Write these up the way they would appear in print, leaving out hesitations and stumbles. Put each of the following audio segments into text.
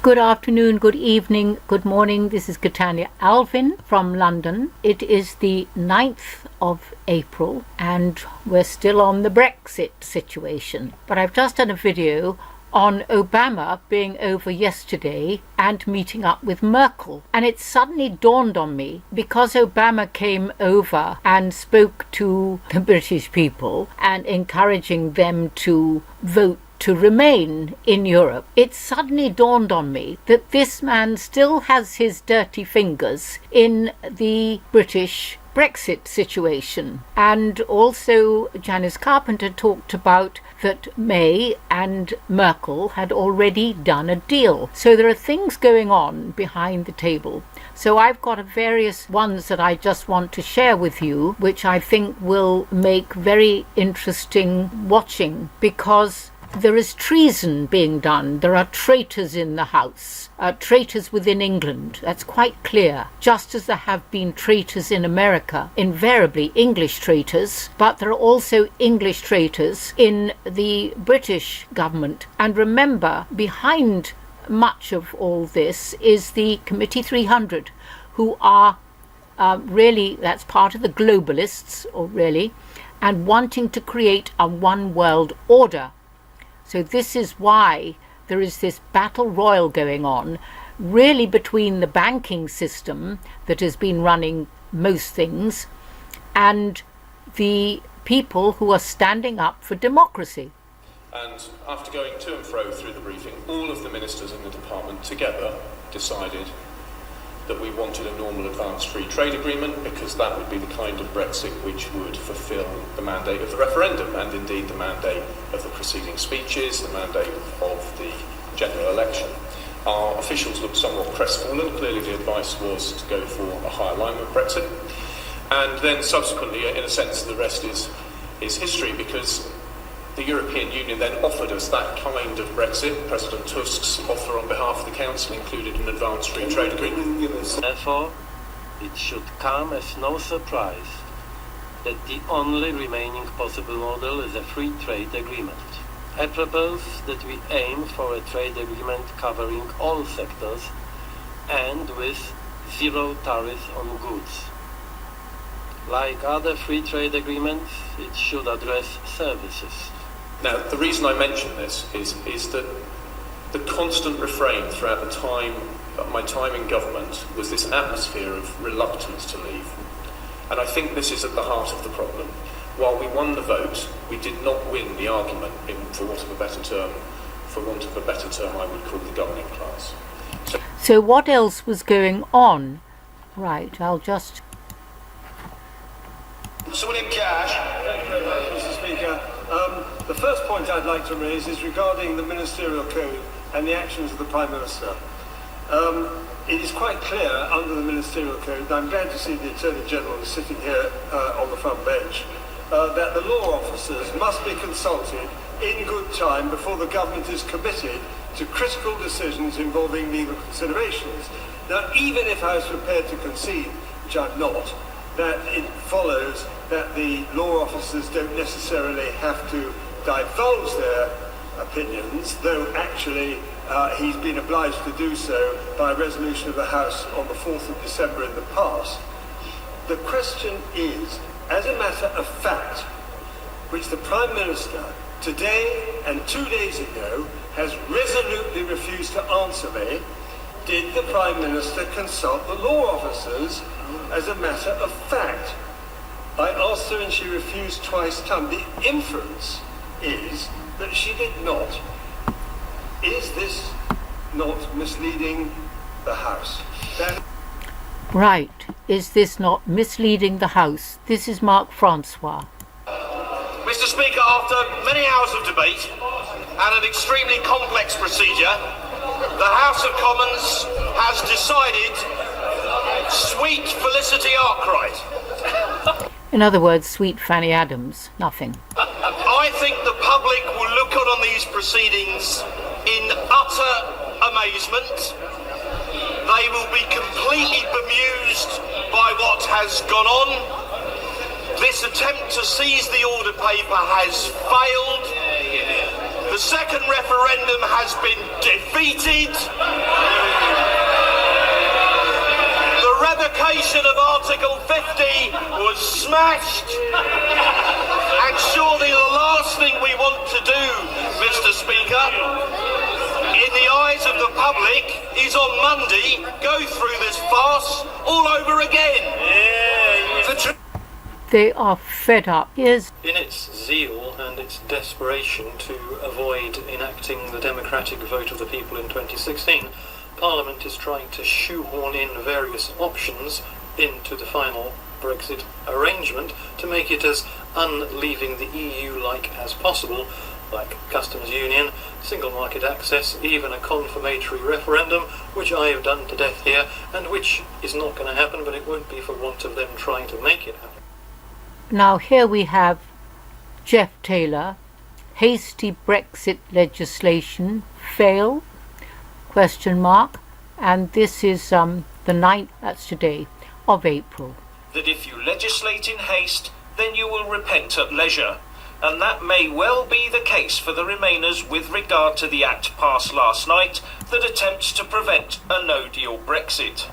Good afternoon, good evening, good morning. This is Catania Alvin from London. It is the 9th of April and we're still on the Brexit situation. But I've just done a video on Obama being over yesterday and meeting up with Merkel. And it suddenly dawned on me, because Obama came over and spoke to the British people and encouraging them to vote to remain in Europe, it suddenly dawned on me that this man still has his dirty fingers in the British Brexit situation. And also Janice Carpenter talked about that May and Merkel had already done a deal. So there are things going on behind the table. So I've got various ones that I just want to share with you, which I think will make very interesting watching, because there is treason being done. There are traitors in the house, traitors within England. That's quite clear. Just as there have been traitors in America, invariably English traitors, but there are also English traitors in the British government. And remember, behind much of all this is the Committee 300, who are really, that's part of the globalists, or really, and wanting to create a one world order. So this is why there is this battle royal going on, really between the banking system that has been running most things and the people who are standing up for democracy. And after going to and fro through the briefing, all of the ministers in the department together decided that we wanted a normal advanced free trade agreement, because that would be the kind of Brexit which would fulfil the mandate of the referendum and indeed the mandate of the preceding speeches, the mandate of the general election. Our officials looked somewhat crestfallen. Clearly the advice was to go for a higher line with Brexit. And then subsequently, in a sense, the rest is history, because the European Union then offered us that kind of Brexit. President Tusk's offer on behalf of the Council included an advanced free trade agreement. Therefore, it should come as no surprise that the only remaining possible model is a free trade agreement. I propose that we aim for a trade agreement covering all sectors and with zero tariffs on goods. Like other free trade agreements, it should address services. Now, the reason I mention this is that the constant refrain throughout the time of my time in government was this atmosphere of reluctance to leave. And I think this is at the heart of the problem. While we won the vote, we did not win the argument, for want of a better term, I would call the governing class. So what else was going on? Right, I'll just... Sir William Cash. Thank you very much, Mr. Speaker. The first point I'd like to raise is regarding the ministerial code and the actions of the Prime Minister. It is quite clear under the ministerial code, and I'm glad to see the Attorney General is sitting here on the front bench, that the law officers must be consulted in good time before the government is committed to critical decisions involving legal considerations. Now, even if I was prepared to concede, which I'm not, that it follows that the law officers don't necessarily have to divulge their opinions, though actually he's been obliged to do so by a resolution of the House on the 4th of December in the past. The question is, as a matter of fact, which the Prime Minister today and 2 days ago has resolutely refused to answer me, did the Prime Minister consult the law officers as a matter of fact? I asked her and she refused twice time. The inference is that she did not. Is this not misleading the House? Right. Is this not misleading the House? This is Mark Francois. Mr. Speaker, after many hours of debate and an extremely complex procedure, the House of Commons has decided sweet Felicity Arkwright. In other words, sweet Fanny Adams. Nothing. I think the public will look on these proceedings in utter amazement. They will be completely bemused by what has gone on. This attempt to seize the order paper has failed. The second referendum has been defeated. revocation of Article 50 was smashed. And surely the last thing we want to do, Mr. Speaker, in the eyes of the public, is on Monday go through this farce all over again. They are fed up. Here's In its zeal and its desperation to avoid enacting the democratic vote of the people in 2016, Parliament is trying to shoehorn in various options into the final Brexit arrangement to make it as unleaving the EU-like as possible, like customs union, single market access, even a confirmatory referendum, which I have done to death here, and which is not going to happen, but it won't be for want of them trying to make it happen. Now here we have Jeff Taylor, hasty Brexit legislation fail, ? And this is the 9th, that's today, of April. That if you legislate in haste, then you will repent at leisure. And that may well be the case for the Remainers with regard to the Act passed last night that attempts to prevent a no-deal Brexit.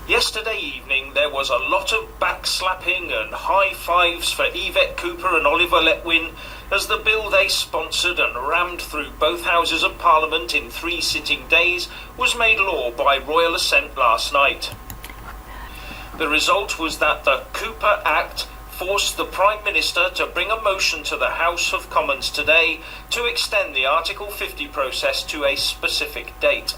Yesterday evening there was a lot of backslapping and high fives for Yvette Cooper and Oliver Letwin as the bill they sponsored and rammed through both Houses of Parliament in 3 sitting days was made law by royal assent last night. The result was that the Cooper Act forced the Prime Minister to bring a motion to the House of Commons today to extend the Article 50 process to a specific date.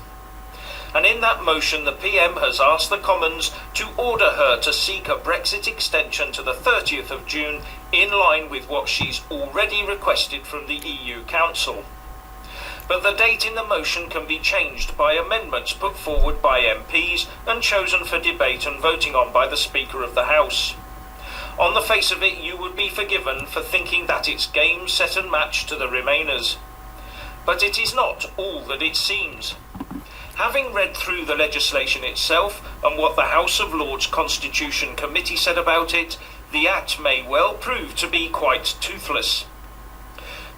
And in that motion the PM has asked the Commons to order her to seek a Brexit extension to the 30th of June in line with what she's already requested from the EU Council. But the date in the motion can be changed by amendments put forward by MPs and chosen for debate and voting on by the Speaker of the House. On the face of it, you would be forgiven for thinking that it's game, set and match to the Remainers. But it is not all that it seems. Having read through the legislation itself and what the House of Lords Constitution Committee said about it, the Act may well prove to be quite toothless.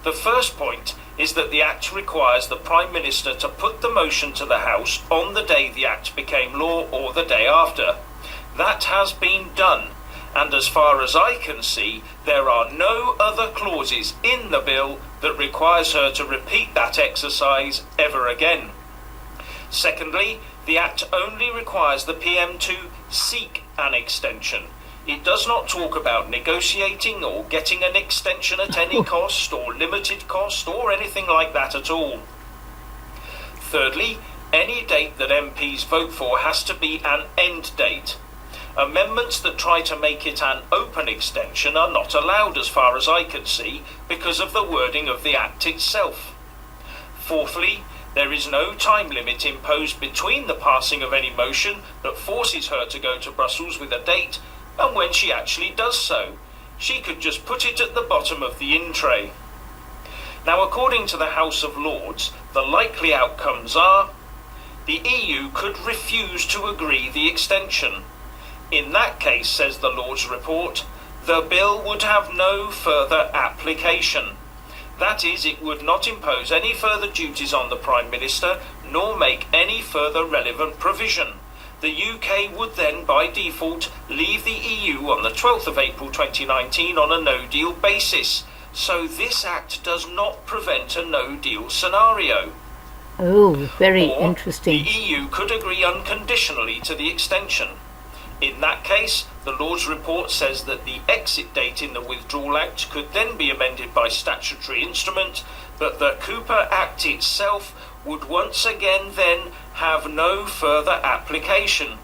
The first point is that the Act requires the Prime Minister to put the motion to the House on the day the Act became law or the day after. That has been done, and as far as I can see, there are no other clauses in the bill that requires her to repeat that exercise ever again. Secondly, the Act only requires the PM to seek an extension. It does not talk about negotiating or getting an extension at any cost or limited cost or anything like that at all. Thirdly, any date that MPs vote for has to be an end date. Amendments that try to make it an open extension are not allowed as far as I can see because of the wording of the Act itself. Fourthly, there is no time limit imposed between the passing of any motion that forces her to go to Brussels with a date and when she actually does so. She could just put it at the bottom of the in-tray. Now, according to the House of Lords, the likely outcomes are the EU could refuse to agree the extension. In that case, says the Lords report, the bill would have no further application. That is, it would not impose any further duties on the Prime Minister, nor make any further relevant provision. The UK would then, by default, leave the EU on the 12th of April 2019 on a no-deal basis. So this Act does not prevent a no-deal scenario. Oh, very Or interesting. the EU could agree unconditionally to the extension. In that case, the Lords report says that the exit date in the Withdrawal Act could then be amended by statutory instrument, but the Cooper Act itself would once again then have no further application.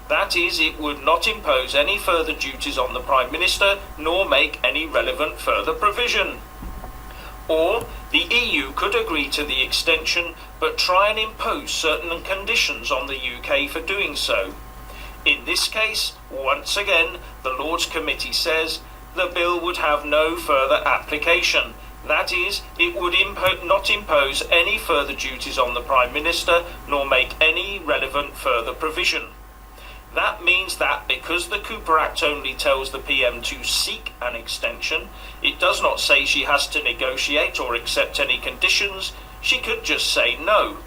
That is, it would not impose any further duties on the Prime Minister, nor make any relevant further provision. Or the EU could agree to the extension, but try and impose certain conditions on the UK for doing so. In this case, once again, the Lords Committee says the bill would have no further application. That is, it would not impose any further duties on the Prime Minister, nor make any relevant further provision. That means that because the Cooper Act only tells the PM to seek an extension, it does not say she has to negotiate or accept any conditions. She could just say no.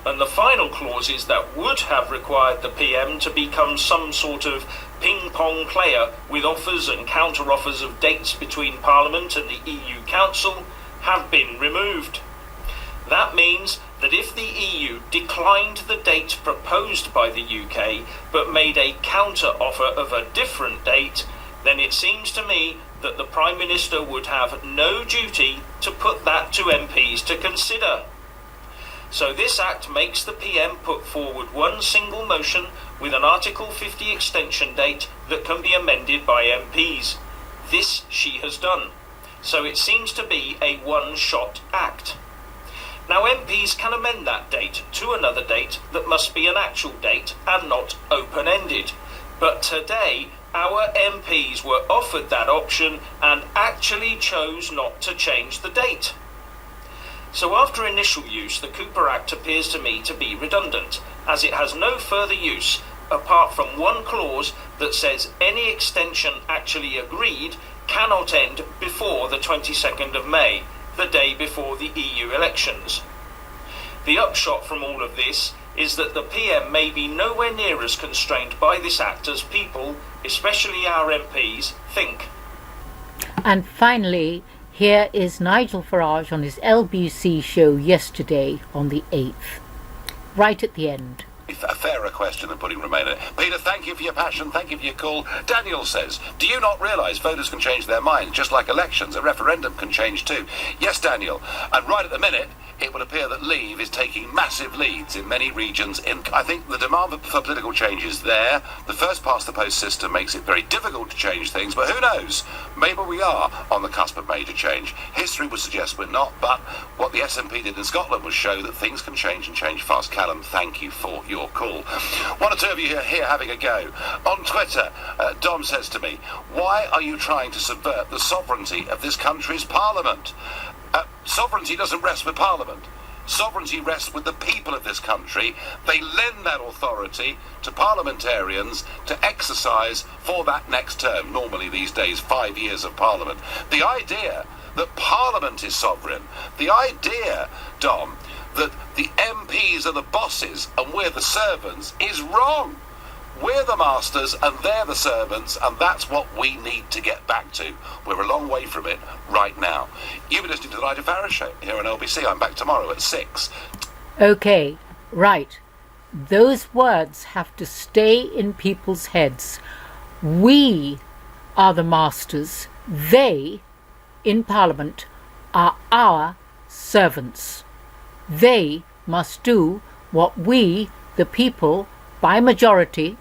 And the final clauses that would have required the PM to become some sort of ping-pong player with offers and counter-offers of dates between Parliament and the EU Council have been removed. That means that if the EU declined the date proposed by the UK but made a counter-offer of a different date, then it seems to me that the Prime Minister would have no duty to put that to MPs to consider. So this Act makes the PM put forward one single motion with an Article 50 extension date that can be amended by MPs. This she has done. So it seems to be a one-shot Act. Now MPs can amend that date to another date that must be an actual date and not open-ended. But today, our MPs were offered that option and actually chose not to change the date. So after initial use, the Cooper Act appears to me to be redundant, as it has no further use apart from one clause that says any extension actually agreed cannot end before the 22nd of May, the day before the EU elections. The upshot from all of this is that the PM may be nowhere near as constrained by this Act as people, especially our MPs, think. And finally, here is Nigel Farage on his LBC show yesterday on the 8th, right at the end. A fairer question than putting Remain in it. Peter, thank you for your passion, thank you for your call. Daniel says, do you not realise voters can change their minds, just like elections? A referendum can change too. Yes, Daniel, and right at the minute, it would appear that Leave is taking massive leads in many regions. I think the demand for political change is there. The first past the post system makes it very difficult to change things, but who knows? Maybe we are on the cusp of major change. History would suggest we're not, but what the SNP did in Scotland was show that things can change and change fast. Callum, thank you for your call. One or two of you here having a go. On Twitter, Dom says to me, why are you trying to subvert the sovereignty of this country's parliament? Sovereignty doesn't rest with Parliament. Sovereignty rests with the people of this country. They lend that authority to parliamentarians to exercise for that next term, normally these days 5 years of Parliament. The idea that Parliament is sovereign, the idea, Dom, that the MPs are the bosses and we're the servants is wrong. We're the masters and they're the servants, and that's what we need to get back to. We're a long way from it right now. You've been listening to the Nigel Farage Show here on LBC. I'm back tomorrow at 6. Okay, right. Those words have to stay in people's heads. We are the masters. They, in Parliament, are our servants. They must do what we, the people, by majority,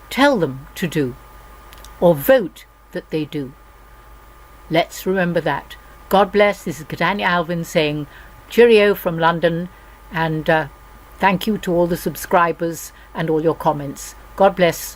tell them to do, or vote that they do. Let's remember that. God bless. This is Catania Alvin saying cheerio from London, and thank you to all the subscribers and all your comments. God bless.